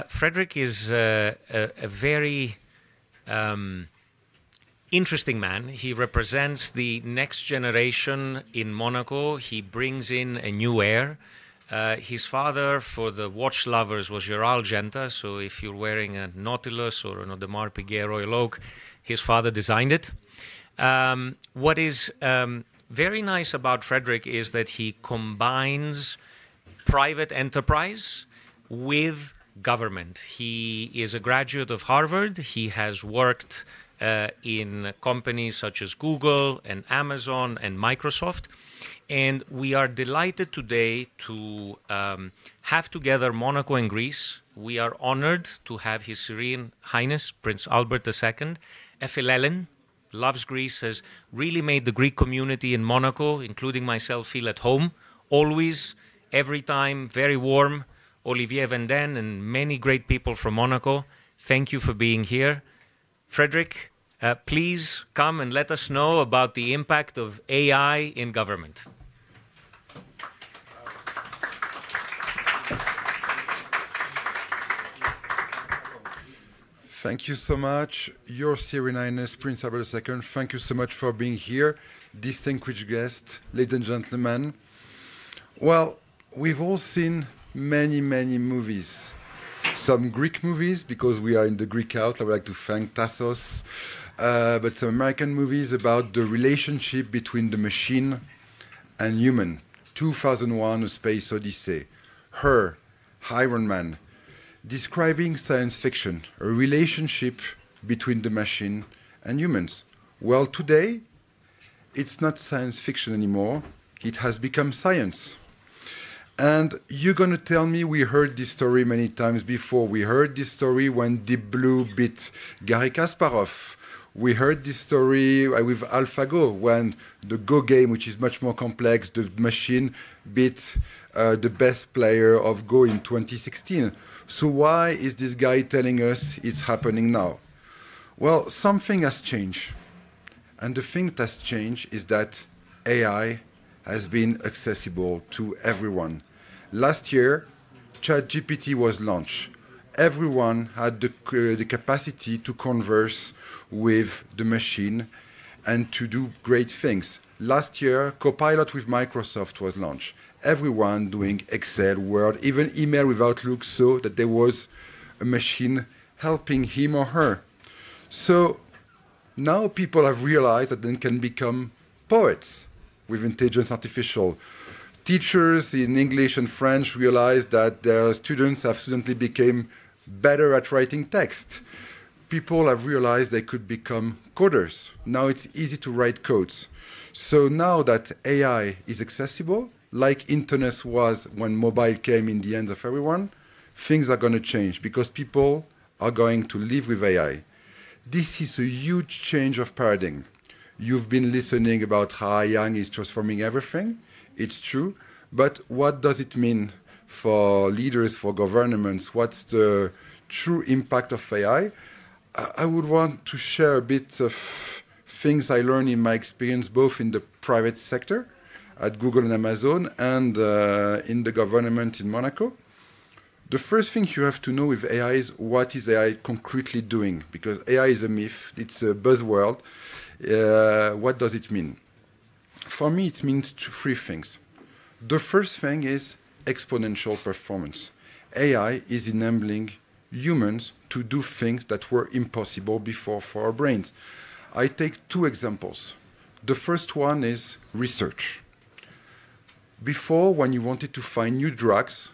Frederick is a very interesting man. He represents the next generation in Monaco. He brings in a new air. His father, for the watch lovers, was Genta. So if you're wearing a Nautilus or an Audemars Piguet Royal Oak, his father designed it. What is very nice about Frederick is that he combines private enterprise with government. He is a graduate of Harvard. He has worked in companies such as Google and Amazon and Microsoft. And we are delighted today to have together Monaco and Greece. We are honored to have His Serene Highness, Prince Albert II, Ephelelen, loves Greece, has really made the Greek community in Monaco, including myself, feel at home. Always, every time, very warm. Olivier Venden and many great people from Monaco, thank you for being here. Frederick, please come and let us know about the impact of AI in government. Thank you so much. Your Serene Highness, Prince Albert II, thank you so much for being here. Distinguished guests, ladies and gentlemen. Well, we've all seen many movies. Some Greek movies, because we are in the Greek out. I would like to thank Tassos. But some American movies about the relationship between the machine and human. 2001, A Space Odyssey. Her, Iron Man. Describing science fiction, a relationship between the machine and humans. Well, today, it's not science fiction anymore. It has become science. And you're going to tell me we heard this story many times before. We heard this story when Deep Blue beat Garry Kasparov. We heard this story with AlphaGo when the Go game, which is much more complex, the machine beat the best player of Go in 2016. So why is this guy telling us it's happening now? Well, something has changed. And the thing that has changed is that AI has been accessible to everyone. Last year, ChatGPT was launched. Everyone had the capacity to converse with the machine and to do great things. Last year, Copilot with Microsoft was launched. Everyone doing Excel, Word, even email with Outlook, so that there was a machine helping him or her. So now people have realized that they can become poets with intelligence artificial. Teachers in English and French realized that their students have suddenly become better at writing text. People have realized they could become coders. Now it's easy to write codes. So now that AI is accessible, like internet was when mobile came in the hands of everyone, things are going to change because people are going to live with AI. This is a huge change of paradigm. You've been listening about how AI is transforming everything. It's true. But what does it mean for leaders, for governments? What's the true impact of AI? I would want to share a bit of things I learned in my experience, both in the private sector, at Google and Amazon, and in the government in Monaco. The first thing you have to know with AI is what is AI concretely doing? Because AI is a myth, it's a buzzword. What does it mean? For me, it means three things. The first thing is exponential performance. AI is enabling humans to do things that were impossible before for our brains. I take two examples. The first one is research. Before, when you wanted to find new drugs,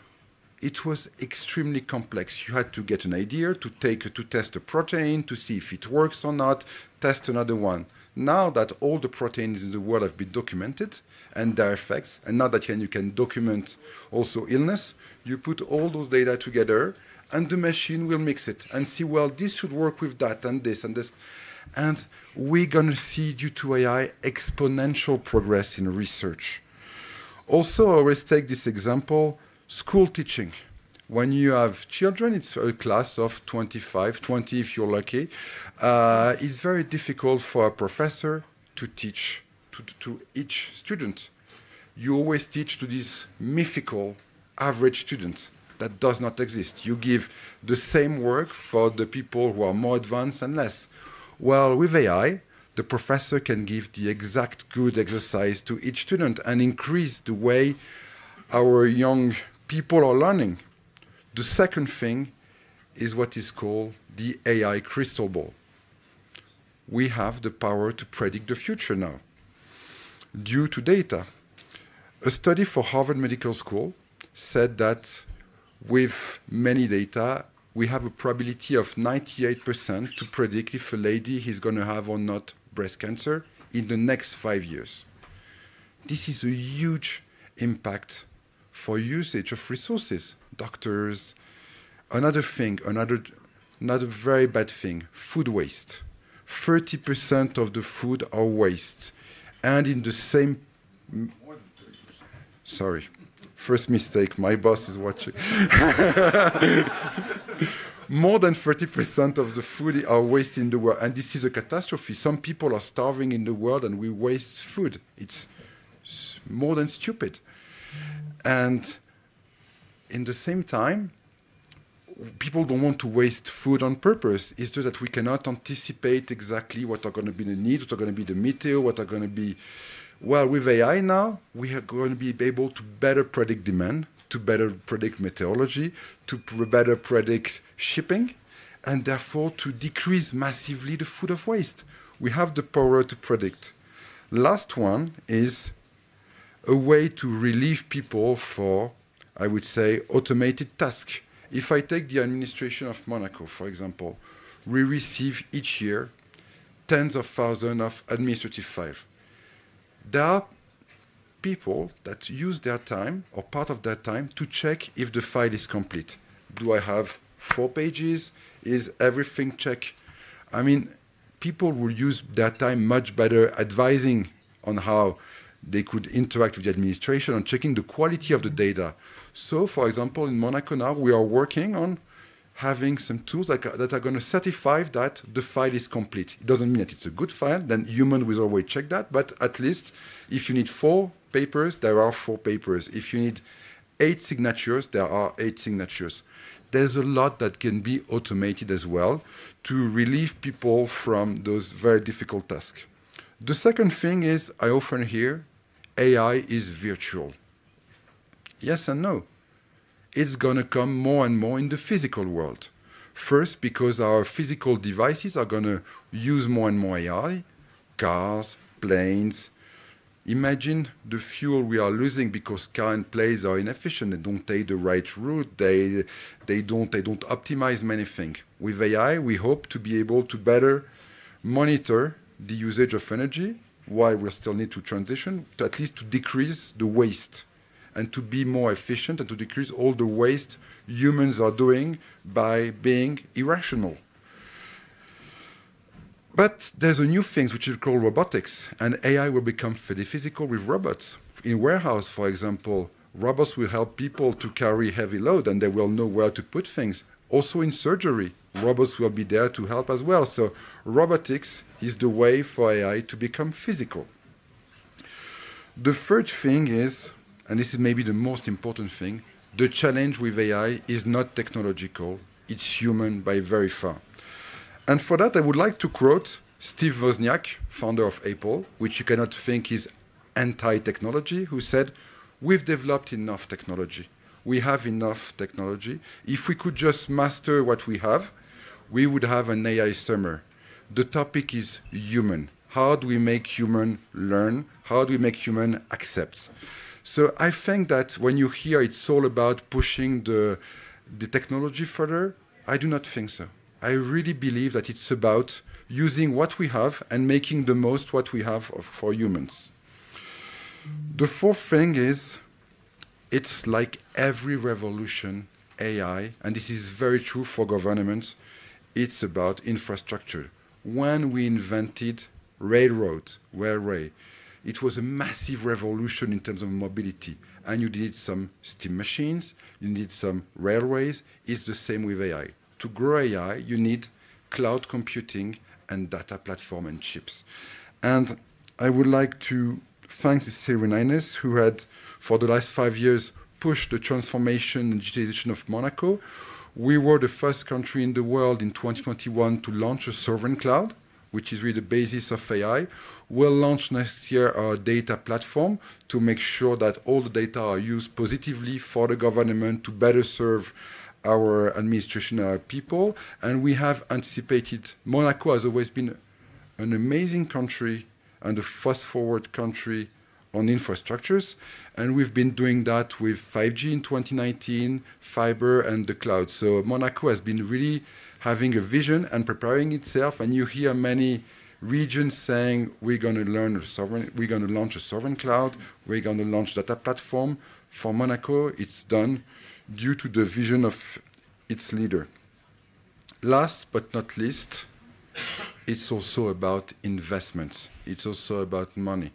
it was extremely complex. You had to get an idea, to test a protein, to see if it works or not, test another one. Now that all the proteins in the world have been documented and their effects, and now that you can document also illness, you put all those data together and the machine will mix it and see, well, this should work with that and this and this. And we're going to see, due to AI, exponential progress in research. Also, I always take this example, school teaching. When you have children, it's a class of 25, 20 if you're lucky. It's very difficult for a professor to teach to each student. You always teach to these mythical average students. that does not exist. You give the same work for the people who are more advanced and less. Well, with AI, the professor can give the exact good exercise to each student and increase the way our young people are learning. The second thing is what is called the AI crystal ball. We have the power to predict the future now, due to data. A study for Harvard Medical School said that with many data, we have a probability of 98% to predict if a lady is going to have or not breast cancer in the next 5 years. This is a huge impact for usage of resources, doctors. Another thing, another very bad thing, food waste. 30% of the food are waste. And in the same... Sorry, first mistake, my boss is watching. More than 30% of the food are waste in the world. And this is a catastrophe. Some people are starving in the world and we waste food. It's more than stupid. And in the same time, people don't want to waste food on purpose. It's just that we cannot anticipate exactly what are going to be the needs, what are going to be the meteor, what are going to be... Well, with AI now, we are going to be able to better predict demand, to better predict meteorology, to better predict shipping, and therefore to decrease massively the food of waste. We have the power to predict. Last one is a way to relieve people for, I would say, automated tasks. If I take the administration of Monaco, for example, we receive each year tens of thousands of administrative files. There are people that use their time or part of their time to check if the file is complete. Do I have 4 pages? Is everything checked? I mean, people will use their time much better advising on how they could interact with the administration and checking the quality of the data. So, for example, in Monaco now, we are working on having some tools that are going to certify that the file is complete. It doesn't mean that it's a good file, then human will always check that, but at least if you need 4 papers, there are 4 papers. If you need 8 signatures, there are 8 signatures. There's a lot that can be automated as well to relieve people from those very difficult tasks. The second thing is, I often hear, AI is virtual. Yes and no. It's going to come more and more in the physical world. First, because our physical devices are going to use more and more AI, cars, planes. Imagine the fuel we are losing because car and planes are inefficient. They don't take the right route. They don't optimize many things. With AI, we hope to be able to better monitor the usage of energy, while we still need to transition, to at least to decrease the waste and to be more efficient and to decrease all the waste humans are doing by being irrational. But there's a new thing which is called robotics, and AI will become fully physical with robots. In warehouse, for example, robots will help people to carry heavy load and they will know where to put things. Also in surgery, robots will be there to help as well. So robotics is the way for AI to become physical. The third thing is, and this is maybe the most important thing, the challenge with AI is not technological, it's human by very far. And for that, I would like to quote Steve Wozniak, founder of Apple, which you cannot think is anti-technology, who said, "We've developed enough technology. We have enough technology. If we could just master what we have, we would have an AI summer." The topic is human. How do we make human learn? How do we make human accept? So I think that when you hear it's all about pushing the technology further, I do not think so. I really believe that it's about using what we have and making the most what we have for humans. The fourth thing is, it's like every revolution, AI, and this is very true for governments, it's about infrastructure. When we invented railway, it was a massive revolution in terms of mobility. And you needed some steam machines, you need some railways. It's the same with AI. To grow AI, you need cloud computing and data platform and chips. And I would like to thank the Syrian Highness who had, for the last 5 years, push the transformation and digitalization of Monaco. We were the first country in the world in 2021 to launch a sovereign cloud, which is really the basis of AI. We'll launch next year our data platform to make sure that all the data are used positively for the government to better serve our administration and our people. And we have anticipated. Monaco has always been an amazing country and a fast-forward country on infrastructures. And we've been doing that with 5G in 2019, fiber, and the cloud. So Monaco has been really having a vision and preparing itself. And you hear many regions saying, we're going to launch a sovereign cloud, we're going to launch data platform. For Monaco, it's done due to the vision of its leader. Last but not least, it's also about investments. It's also about money.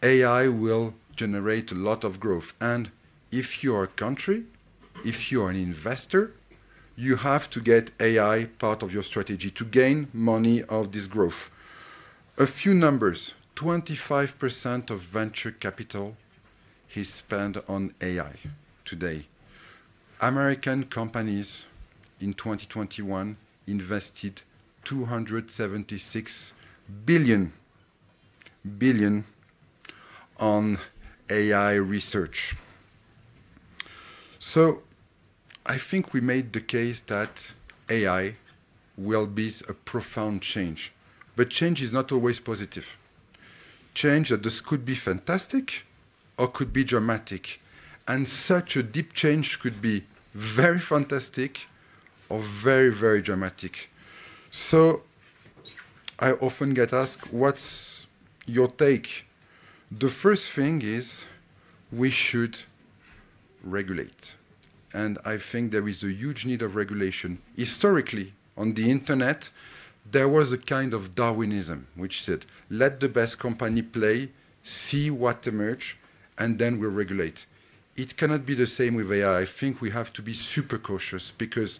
AI will generate a lot of growth. And if you're a country, if you're an investor, you have to get AI part of your strategy to gain money of this growth. A few numbers. 25% of venture capital is spent on AI today. American companies in 2021 invested 276 billion on AI research. So I think we made the case that AI will be a profound change. But change is not always positive. Change that this could be fantastic or could be dramatic. And such a deep change could be very fantastic or very, very dramatic. So I often get asked, what's your take? The first thing is we should regulate. And I think there is a huge need of regulation. Historically, on the internet, there was a kind of Darwinism, which said, let the best company play, see what emerges, and then we'll regulate. It cannot be the same with AI. I think we have to be super cautious because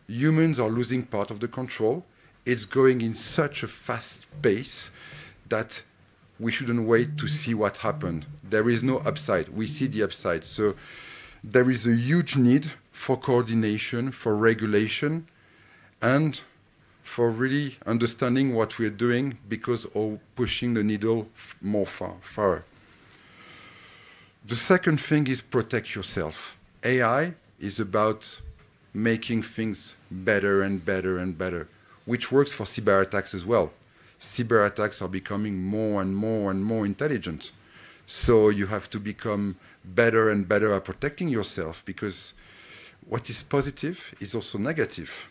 humans are losing part of the control. It's going in such a fast pace that we shouldn't wait to see what happened. There is no upside. We see the upside. So there is a huge need for coordination, for regulation, and for really understanding what we're doing because of pushing the needle more far. The second thing is protect yourself. AI is about making things better and better and better, which works for cyber attacks as well. Cyber attacks are becoming more and more and more intelligent. So you have to become better and better at protecting yourself because what is positive is also negative.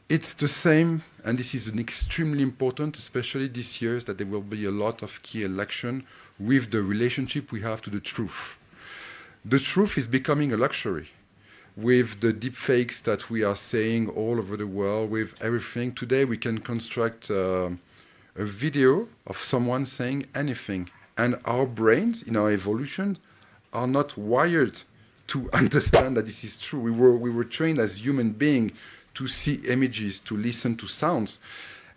It's the same, and this is extremely important, especially this year, that there will be a lot of key election with the relationship we have to the truth. The truth is becoming a luxury. With the deep fakes that we are seeing all over the world, with everything, today we can construct a video of someone saying anything. And our brains, in our evolution, are not wired to understand that this is true. We were trained as human beings to see images, to listen to sounds.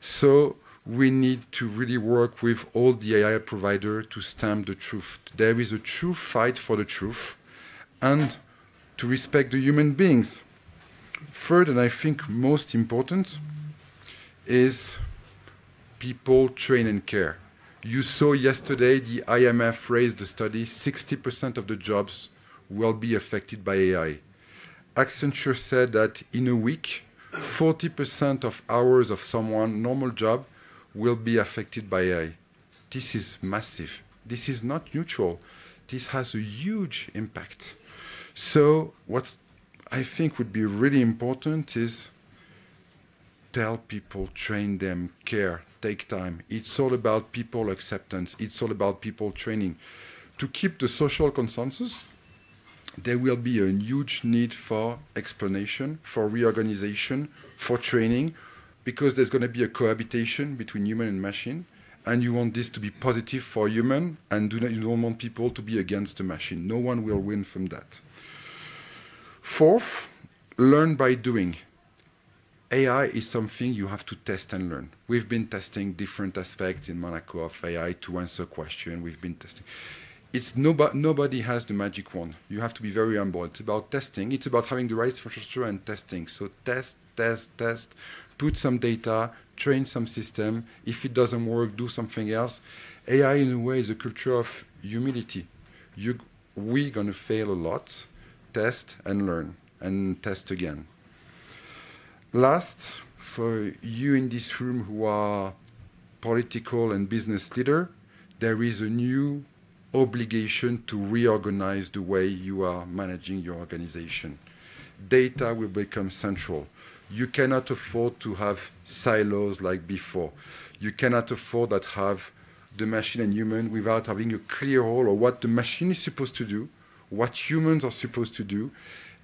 So we need to really work with all the AI providers to stamp the truth. There is a true fight for the truth and to respect the human beings. Third, and I think most important, is people train and care. You saw yesterday the IMF raised the study, 60% of the jobs will be affected by AI. Accenture said that in a week, 40% of hours of someone's normal job will be affected by AI. This is massive. This is not neutral. This has a huge impact. So what I think would be really important is tell people, train them, care, take time. It's all about people acceptance. It's all about people training. To keep the social consensus, there will be a huge need for explanation, for reorganization, for training, because there's going to be a cohabitation between human and machine, and you want this to be positive for human, and you don't want people to be against the machine. No one will win from that. Fourth, learn by doing. AI is something you have to test and learn. We've been testing different aspects in Monaco of AI to answer questions. We've been testing. nobody has the magic wand. You have to be very humble. It's about testing. It's about having the right infrastructure and testing. So test, test, test, put some data, train some system. If it doesn't work, do something else. AI, in a way, is a culture of humility. We're going to fail a lot. Test and learn, and test again. Last, for you in this room who are political and business leader, there is a new obligation to reorganize the way you are managing your organization. Data will become central. You cannot afford to have silos like before. You cannot afford to have the machine and human without having a clear role of what the machine is supposed to do, what humans are supposed to do.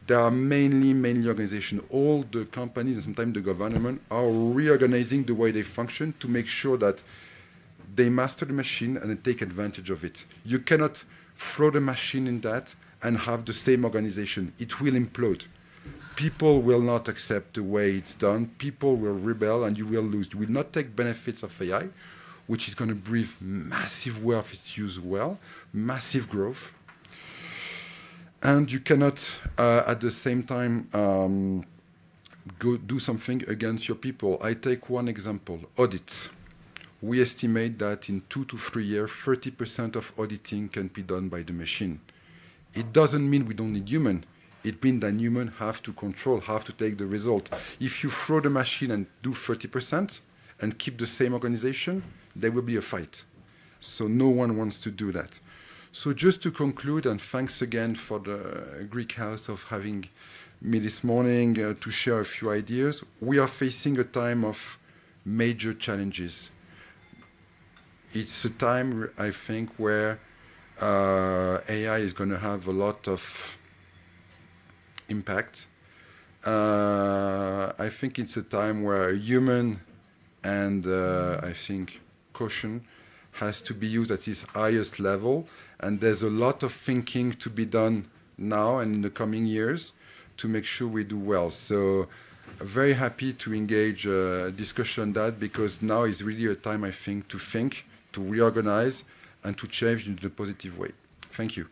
There are mainly organizations, all the companies and sometimes the government are reorganizing the way they function to make sure that they master the machine and they take advantage of it. You cannot throw the machine in that and have the same organization. It will implode. People will not accept the way it's done. People will rebel and you will lose. You will not take benefits of AI, which is going to breathe massive wealth if it's used well, massive growth. And you cannot, at the same time, go do something against your people. I take one example, audits. We estimate that in 2 to 3 years, 30% of auditing can be done by the machine. It doesn't mean we don't need human. It means that humans have to control, have to take the result. If you throw the machine and do 30% and keep the same organization, there will be a fight. So no one wants to do that. So just to conclude, and thanks again for the Greek House of having me this morning to share a few ideas. We are facing a time of major challenges. It's a time, I think, where AI is going to have a lot of impact. I think it's a time where human and, I think, caution has to be used at its highest level. And there's a lot of thinking to be done now and in the coming years to make sure we do well. So very happy to engage discussion on that, because now is really a time, I think, to reorganize and to change in a positive way. Thank you.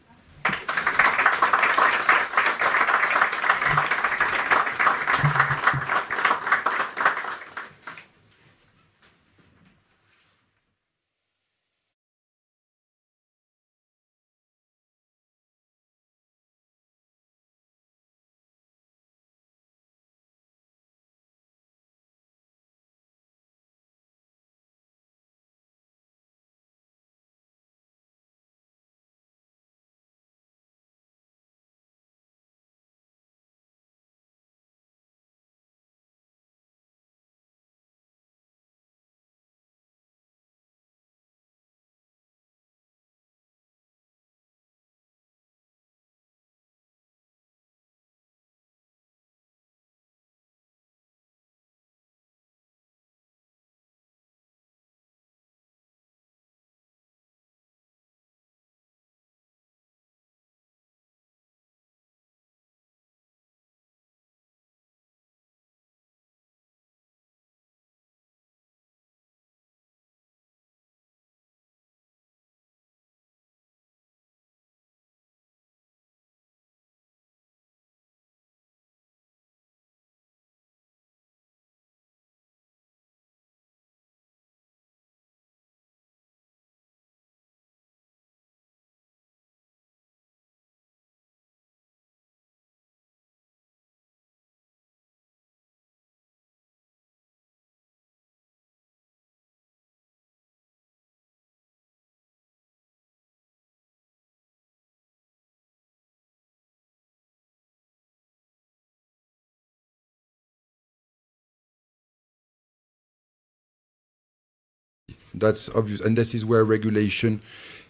That's obvious, and this is where regulation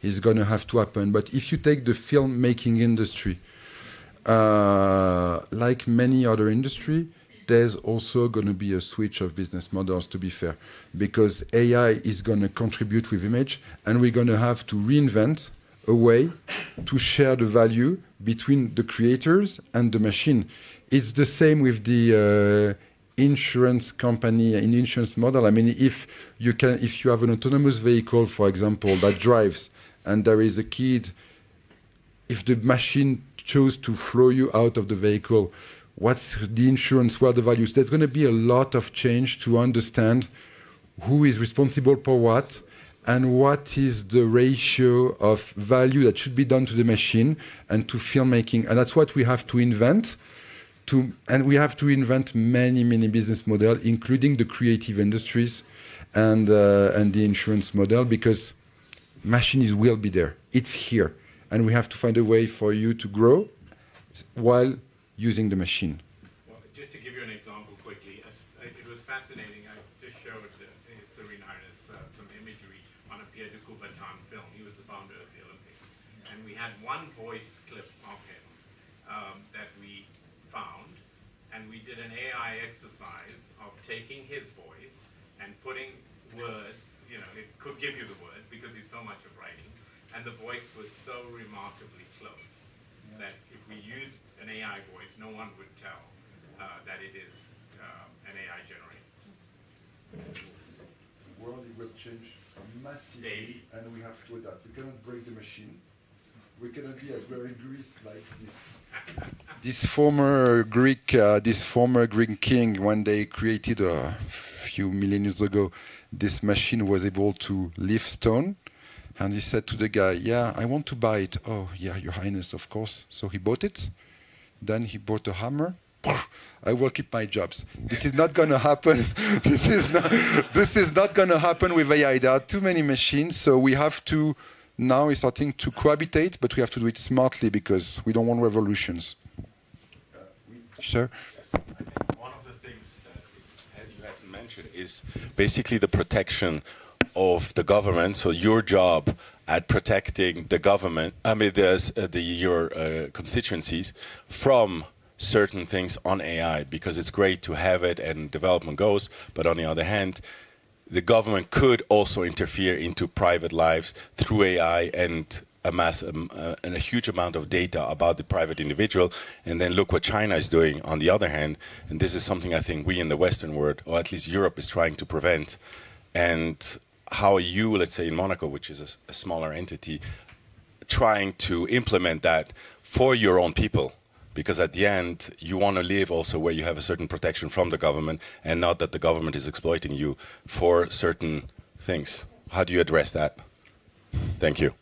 is going to have to happen. But if you take the filmmaking industry, like many other industry, there's also going to be a switch of business models, to be fair, because AI is going to contribute with image, and we're going to have to reinvent a way to share the value between the creators and the machine. It's the same with the insurance company in insurance model. I mean, if you have an autonomous vehicle, for example, that drives, and there is a kid if the machine chose to throw you out of the vehicle, what's the insurance, what are the values? There's going to be a lot of change to understand who is responsible for what and what is the ratio of value that should be done to the machine and to filmmaking. And that's what we have to invent. And we have to invent many, many business models, including the creative industries and the insurance model, because machines will be there. It's here. And we have to find a way for you to grow while using the machine. Well, just to give you an example quickly, it was fascinating. I just showed His Serene Highness some imagery on a Pierre de Coubertin film. He was the founder of the Olympics. And we had one voice clip of him that we found. And we did an AI exercise of taking his voice and putting words, you know, it could give you the words because he's so much of writing. And the voice was so remarkably close that if we used an AI voice, no one would tell that it is an AI generated. The world will change massively, and we have to adapt. We cannot break the machine. We cannot be as very Greece like this. This former Greek king, when they created a few million years ago, this machine was able to lift stone. And he said to the guy, yeah, I want to buy it. Oh, yeah, Your Highness, of course. So he bought it. Then he bought a hammer. I will keep my jobs. This is not going to happen. This is not going to happen with AI. There are too many machines, so we have to, now we're starting to cohabitate, but we have to do it smartly because we don't want revolutions. Sir? Yes, I think one of the things that you have to mention is basically the protection of the government. So your job at protecting the government, I mean, your constituencies from certain things on AI, because it's great to have it and development goes, but on the other hand, the government could also interfere into private lives through AI and amass a huge amount of data about the private individual. And then look what China is doing on the other hand. And this is something I think we in the Western world, or at least Europe, is trying to prevent. And how are you, let's say in Monaco, which is a smaller entity, trying to implement that for your own people? Because at the end, you want to live also where you have a certain protection from the government and not that the government is exploiting you for certain things. How do you address that? Thank you.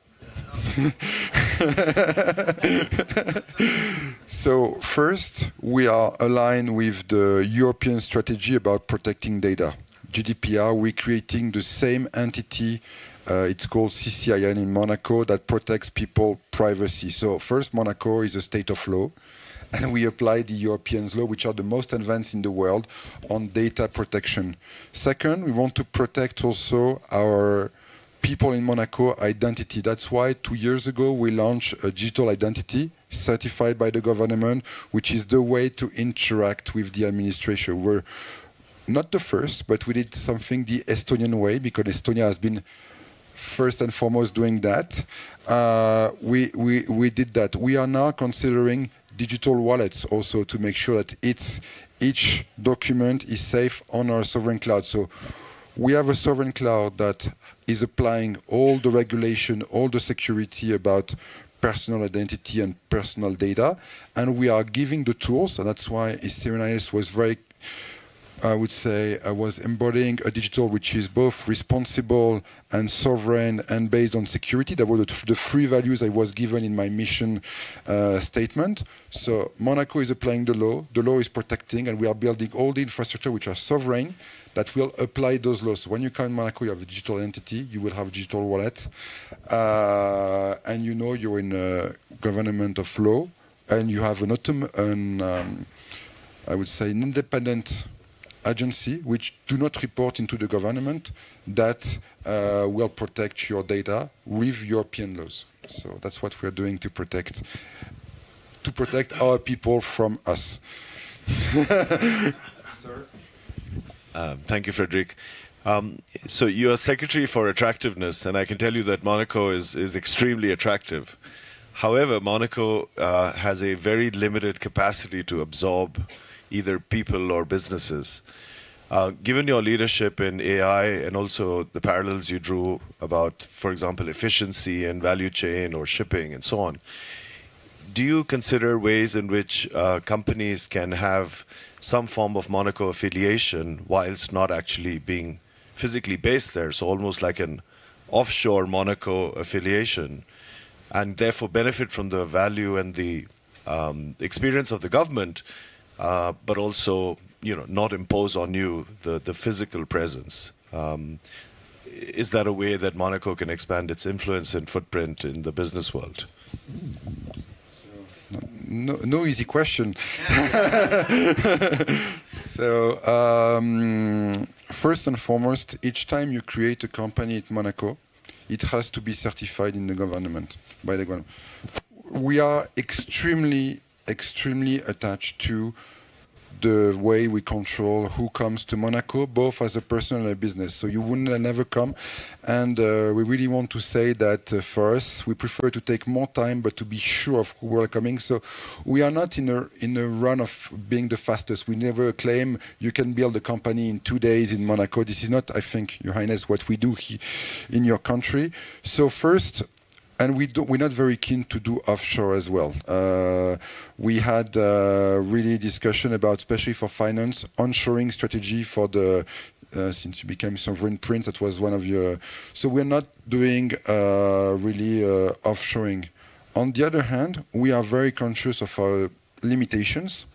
So first, we are aligned with the European strategy about protecting data. GDPR, we're creating the same entity, it's called CCIN in Monaco, that protects people's privacy. So first, Monaco is a state of law, and we apply the European law, which are the most advanced in the world, on data protection. Second, we want to protect also our people in Monaco identity. That's why 2 years ago we launched a digital identity certified by the government, which is the way to interact with the administration. We're not the first, but we did something the Estonian way, because Estonia has been first and foremost doing that. We did that. We are now considering digital wallets also to make sure that each document is safe on our sovereign cloud. So we have a sovereign cloud that is applying all the regulation, all the security about personal identity and personal data, and we are giving the tools, and that's why His Serene Highness was very, I would say, I was embodying a digital which is both responsible and sovereign and based on security. That were the three values I was given in my mission statement. So Monaco is applying the law is protecting, and we are building all the infrastructure which are sovereign that will apply those laws. So when you come in Monaco, you have a digital entity, you will have a digital wallet, and you know you're in a government of law, and you have I would say, an independent agency which do not report into the government that will protect your data with European laws. So that's what we are doing to protect our people from us. Sir? Thank you, Frederic. So you are Secretary for Attractiveness, and I can tell you that Monaco is extremely attractive. However, Monaco has a very limited capacity to absorb either people or businesses. Given your leadership in AI and also the parallels you drew about, for example, efficiency and value chain or shipping and so on, do you consider ways in which companies can have some form of Monaco affiliation whilst not actually being physically based there, so almost like an offshore Monaco affiliation, and therefore benefit from the value and the experience of the government, but also, you know, not impose on you the physical presence? Is that a way that Monaco can expand its influence and footprint in the business world? No easy question. So, first and foremost, each time you create a company at Monaco, it has to be certified in the government, by the government. We are extremely attached to the way we control who comes to Monaco, both as a person and a business. So you wouldn't never come. And we really want to say that for us, we prefer to take more time, but to be sure of who are coming. So we are not in a run of being the fastest. We never claim you can build a company in 2 days in Monaco. This is not, I think, Your Highness, what we do in your country. So first, and we're not very keen to do offshore as well. We had really discussion about, especially for finance, onshoring strategy for the, since you became sovereign prince, that was one of your, so we're not doing really offshoring. On the other hand, we are very conscious of our limitations,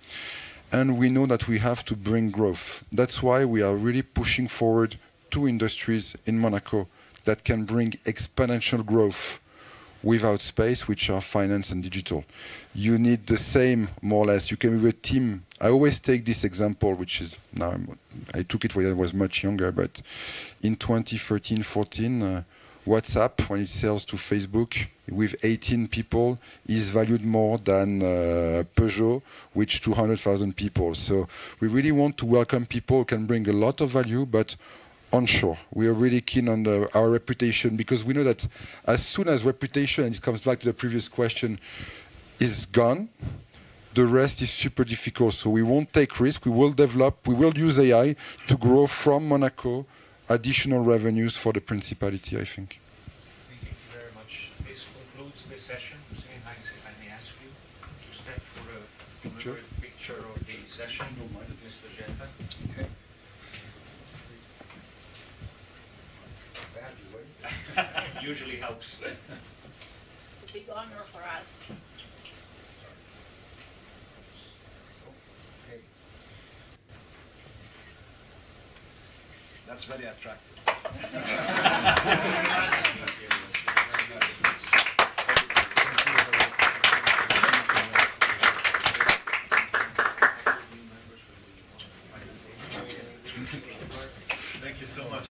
and we know that we have to bring growth. That's why we are really pushing forward 2 industries in Monaco that can bring exponential growth without space, which are finance and digital. You need the same, more or less. You can be a team. I always take this example, which is, now I took it when I was much younger, but in 2013, 14, WhatsApp, when it sells to Facebook, with 18 people, is valued more than Peugeot, which 200,000 people. So we really want to welcome people who can bring a lot of value, but onshore. We are really keen on our reputation, because we know that as soon as reputation, and it comes back to the previous question, is gone, the rest is super difficult. So we won't take risk. We will develop, we will use AI to grow from Monaco additional revenues for the Principality, I think. Thank you very much. This concludes this session. If I may ask you to step for a picture of the session with Mr. Genta. Okay. Usually helps. It's a big honor for us. Okay. That's very attractive. Thank you so much.